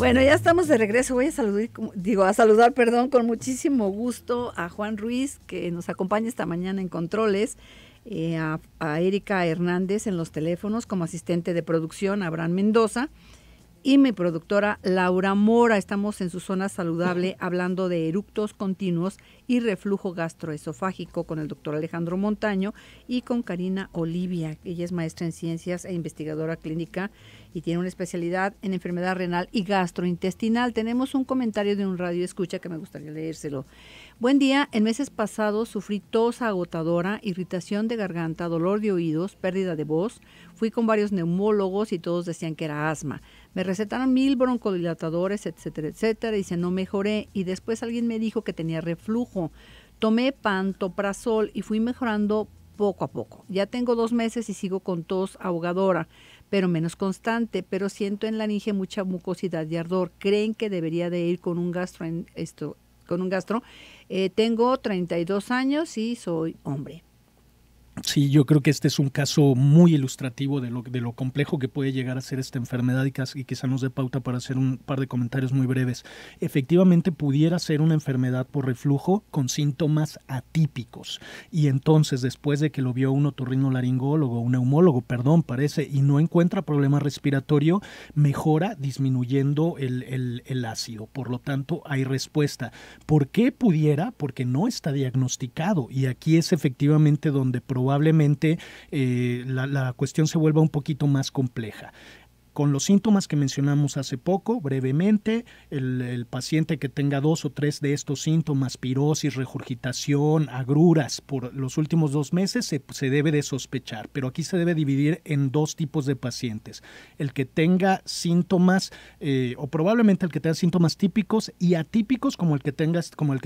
Bueno, ya estamos de regreso. Voy a saludar, con muchísimo gusto a Juan Ruiz, que nos acompaña esta mañana en controles, a Erika Hernández en los teléfonos como asistente de producción, Abraham Mendoza, y mi productora Laura Mora. Estamos en su zona saludable hablando de eructos continuos y reflujo gastroesofágico con el doctor Alejandro Montaño y con Karina Olivia. Ella es maestra en ciencias e investigadora clínica y tiene una especialidad en enfermedad renal y gastrointestinal. Tenemos un comentario de un radio escucha que me gustaría leérselo. Buen día, en meses pasados sufrí tos agotadora, irritación de garganta, dolor de oídos, pérdida de voz. Fui con varios neumólogos y todos decían que era asma. Me recetaron 1000 broncodilatadores, etcétera, etcétera. Dice, no mejoré. Y después alguien me dijo que tenía reflujo. Tomé pantoprazol y fui mejorando poco a poco. Ya tengo 2 meses y sigo con tos ahogadora, pero menos constante, pero siento en la laringe mucha mucosidad y ardor. ¿Creen que debería de ir con un gastro? Tengo 32 años y soy hombre. Sí, yo creo que este es un caso muy ilustrativo de lo complejo que puede llegar a ser esta enfermedad y quizá nos dé pauta para hacer un par de comentarios muy breves. Efectivamente, pudiera ser una enfermedad por reflujo con síntomas atípicos y entonces después de que lo vio un otorrinolaringólogo, un neumólogo, parece, y no encuentra problema respiratorio, mejora disminuyendo el ácido. Por lo tanto, hay respuesta. ¿Por qué pudiera? Porque no está diagnosticado y aquí es efectivamente donde probablemente la cuestión se vuelva un poquito más compleja. Con los síntomas que mencionamos hace poco, brevemente, el paciente que tenga 2 o 3 de estos síntomas, pirosis, regurgitación, agruras por los últimos 2 meses, se debe de sospechar, pero aquí se debe dividir en 2 tipos de pacientes. El que tenga síntomas, o probablemente el que tenga síntomas típicos y atípicos como el que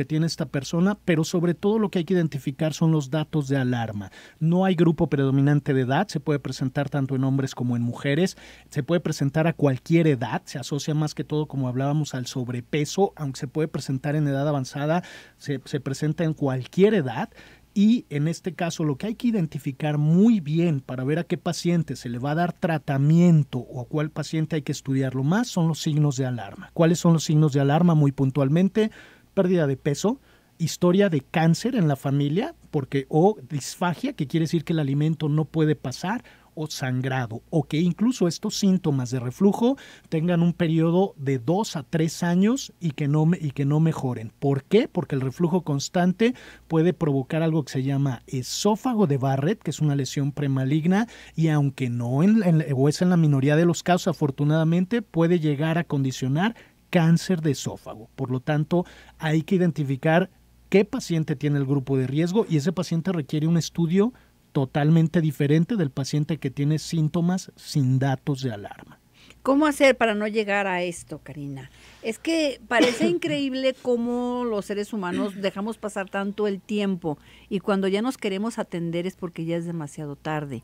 tiene esta persona, pero sobre todo lo que hay que identificar son los datos de alarma. No hay grupo predominante de edad, se puede presentar tanto en hombres como en mujeres, se puede presentar a cualquier edad, se asocia más que todo, como hablábamos, al sobrepeso, aunque se puede presentar en edad avanzada, se presenta en cualquier edad. Y en este caso lo que hay que identificar muy bien para ver a qué paciente se le va a dar tratamiento o a cuál paciente hay que estudiarlo más son los signos de alarma. ¿Cuáles son los signos de alarma? Muy puntualmente, pérdida de peso, historia de cáncer en la familia, o disfagia, que quiere decir que el alimento no puede pasar, o sangrado, o que incluso estos síntomas de reflujo tengan un periodo de 2 a 3 años y que no mejoren. ¿Por qué? Porque el reflujo constante puede provocar algo que se llama esófago de Barrett, que es una lesión premaligna, y aunque no es en la minoría de los casos, afortunadamente, puede llegar a condicionar cáncer de esófago. Por lo tanto, hay que identificar qué paciente tiene el grupo de riesgo y ese paciente requiere un estudio totalmente diferente del paciente que tiene síntomas sin datos de alarma. ¿Cómo hacer para no llegar a esto, Karina? Es que parece increíble cómo los seres humanos dejamos pasar tanto el tiempo y cuando ya nos queremos atender es porque ya es demasiado tarde.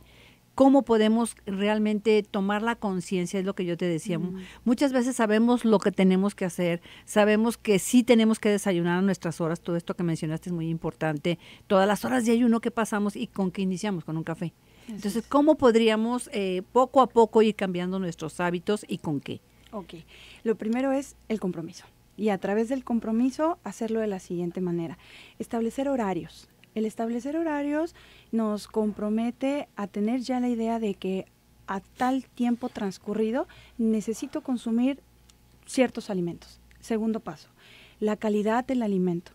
¿Cómo podemos realmente tomar la conciencia? Es lo que yo te decía. Muchas veces sabemos lo que tenemos que hacer, sabemos que sí tenemos que desayunar a nuestras horas, todo esto que mencionaste es muy importante, todas las horas de ayuno que pasamos y con que iniciamos, con un café. Entonces, ¿cómo podríamos poco a poco ir cambiando nuestros hábitos y con qué? Ok, lo primero es el compromiso y a través del compromiso hacerlo de la siguiente manera, establecer horarios. El establecer horarios nos compromete a tener ya la idea de que a tal tiempo transcurrido necesito consumir ciertos alimentos. Segundo paso, la calidad del alimento.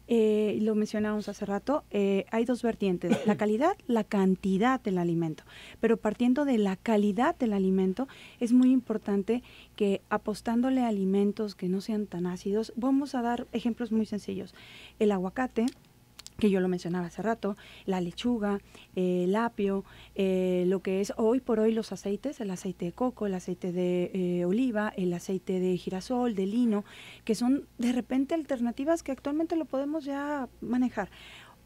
Lo mencionamos hace rato, hay 2 vertientes, la calidad, la cantidad del alimento. Pero partiendo de la calidad del alimento, es muy importante que apostándole a alimentos que no sean tan ácidos, vamos a dar ejemplos muy sencillos. El aguacate, que yo lo mencionaba hace rato, la lechuga, el apio, lo que es hoy por hoy los aceites, el aceite de coco, el aceite de oliva, el aceite de girasol, de lino, que son de repente alternativas que actualmente lo podemos ya manejar.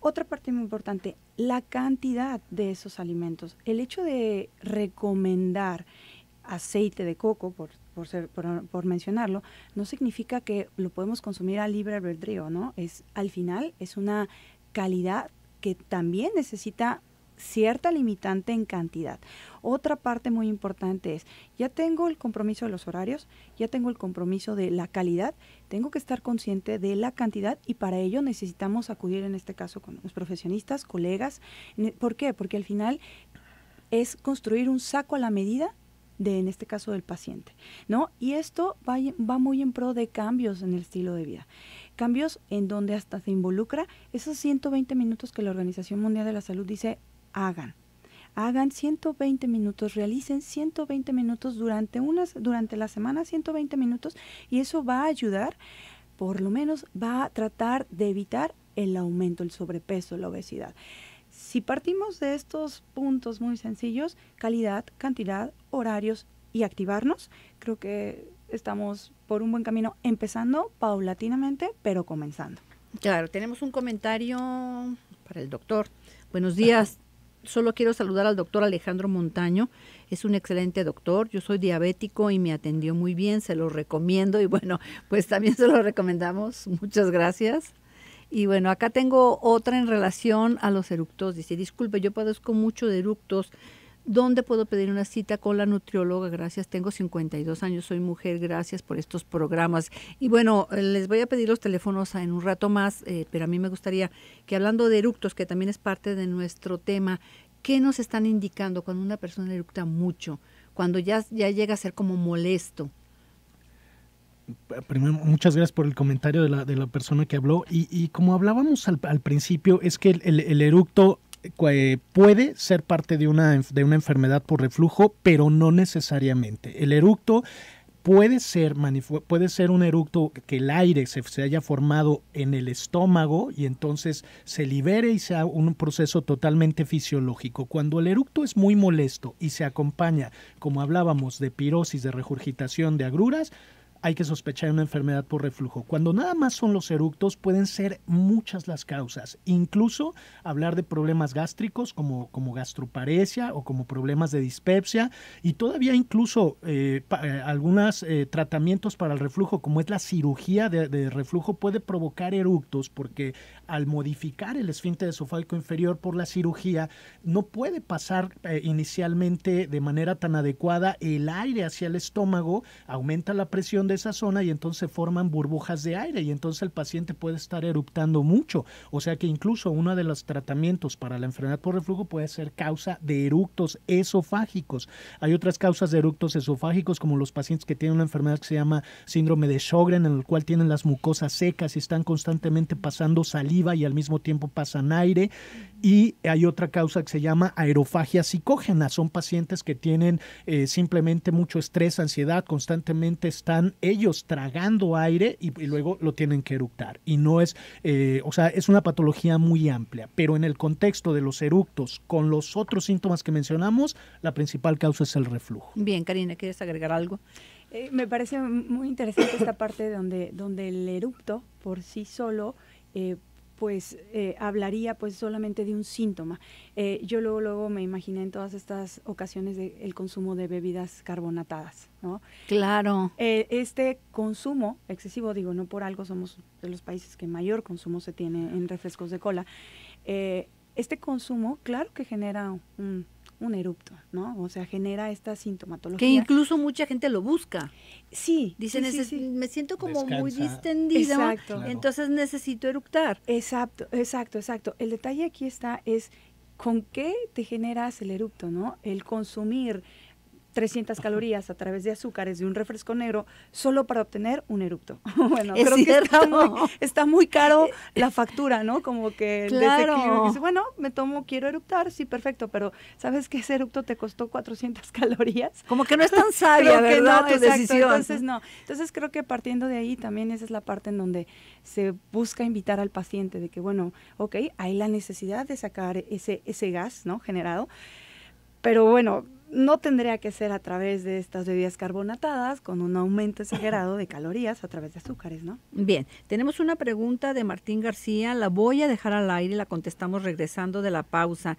Otra parte muy importante, la cantidad de esos alimentos. El hecho de recomendar aceite de coco, por mencionarlo, no significa que lo podemos consumir a libre albedrío, ¿no? Al final es una calidad que también necesita cierta limitante en cantidad. Otra parte muy importante es, ya tengo el compromiso de los horarios, ya tengo el compromiso de la calidad, tengo que estar consciente de la cantidad y para ello necesitamos acudir en este caso con los profesionistas, colegas. ¿Por qué? Porque al final es construir un saco a la medida de, en este caso, del paciente, ¿no? Y esto va muy en pro de cambios en el estilo de vida. Cambios en donde hasta se involucra esos 120 minutos que la Organización Mundial de la Salud dice hagan 120 minutos, realicen 120 minutos durante la semana, 120 minutos, y eso va a ayudar, por lo menos va a tratar de evitar el aumento, el sobrepeso, la obesidad. Si partimos de estos puntos muy sencillos, calidad, cantidad, horarios y activarnos, creo que estamos por un buen camino, empezando paulatinamente, pero comenzando. Claro, tenemos un comentario para el doctor. Buenos días. Solo quiero saludar al doctor Alejandro Montaño. Es un excelente doctor. Yo soy diabético y me atendió muy bien. Se lo recomiendo y bueno, pues también se lo recomendamos. Muchas gracias. Y bueno, acá tengo otra en relación a los eructos. Dice, disculpe, yo padezco mucho de eructos. ¿Dónde puedo pedir una cita con la nutrióloga? Gracias, tengo 52 años, soy mujer, gracias por estos programas. Y bueno, les voy a pedir los teléfonos en un rato más, pero a mí me gustaría que hablando de eructos, que también es parte de nuestro tema, ¿qué nos están indicando cuando una persona eructa mucho? Cuando ya llega a ser como molesto. Primero, muchas gracias por el comentario de la persona que habló y como hablábamos al principio, es que el eructo puede ser parte de una enfermedad por reflujo, pero no necesariamente. El eructo puede ser un eructo que el aire se haya formado en el estómago y entonces se libere y sea un proceso totalmente fisiológico. Cuando el eructo es muy molesto y se acompaña, como hablábamos, de pirosis, de regurgitación, de agruras, hay que sospechar una enfermedad por reflujo. Cuando nada más son los eructos, pueden ser muchas las causas. Incluso hablar de problemas gástricos como gastroparesia o como problemas de dispepsia y todavía incluso algunos tratamientos para el reflujo, como es la cirugía de reflujo, puede provocar eructos porque al modificar el esfínter esofágico inferior por la cirugía, no puede pasar inicialmente de manera tan adecuada el aire hacia el estómago, aumenta la presión de esa zona y entonces se forman burbujas de aire y entonces el paciente puede estar eruptando mucho. O sea que incluso uno de los tratamientos para la enfermedad por reflujo puede ser causa de eructos esofágicos. Hay otras causas de eructos esofágicos como los pacientes que tienen una enfermedad que se llama síndrome de Sjögren, en el cual tienen las mucosas secas y están constantemente pasando saliva y al mismo tiempo pasan aire. Y hay otra causa que se llama aerofagia psicógena. Son pacientes que tienen simplemente mucho estrés, ansiedad, constantemente están ellos tragando aire y luego lo tienen que eructar. Y no es, es una patología muy amplia, pero en el contexto de los eructos, con los otros síntomas que mencionamos, la principal causa es el reflujo. Bien, Karina, ¿quieres agregar algo? Me parece muy interesante esta parte donde el eructo por sí solo hablaría pues solamente de un síntoma. Yo luego me imaginé en todas estas ocasiones el consumo de bebidas carbonatadas, ¿no? Claro. Este consumo excesivo, digo, no por algo somos de los países que mayor consumo se tiene en refrescos de cola. Este consumo, claro que genera un eructo, ¿no? O sea, genera esta sintomatología. Que incluso mucha gente lo busca. Sí. Dicen, sí. me siento como Descansa. muy distendida, Exacto. entonces necesito eructar. Exacto. El detalle aquí es con qué te generas el eructo, ¿no? El consumir 300 calorías a través de azúcares de un refresco negro solo para obtener un eructo. Bueno, es creo cierto. que está muy caro la factura, ¿no? Como que claro. desde que dice, bueno, quiero eructar, sí, perfecto, pero ¿sabes que ese eructo te costó 400 calorías? Como que no es tan sabia, ¿verdad? No, tu exacto, decisión. Entonces creo que partiendo de ahí también esa es la parte en donde se busca invitar al paciente de que, bueno, ok, hay la necesidad de sacar ese gas, ¿no? Generado, pero bueno, no tendría que ser a través de estas bebidas carbonatadas con un aumento exagerado de calorías a través de azúcares, ¿no? Bien, tenemos una pregunta de Martín García, la voy a dejar al aire y la contestamos regresando de la pausa.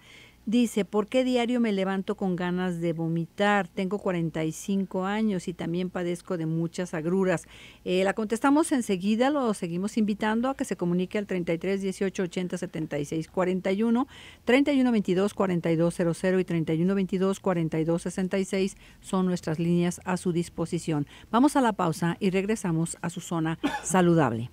Dice, ¿por qué diario me levanto con ganas de vomitar? Tengo 45 años y también padezco de muchas agruras. La contestamos enseguida, lo seguimos invitando a que se comunique al 33 18 80 76 41, 31 22 42 00 y 31 22 42 66 son nuestras líneas a su disposición. Vamos a la pausa y regresamos a su zona saludable.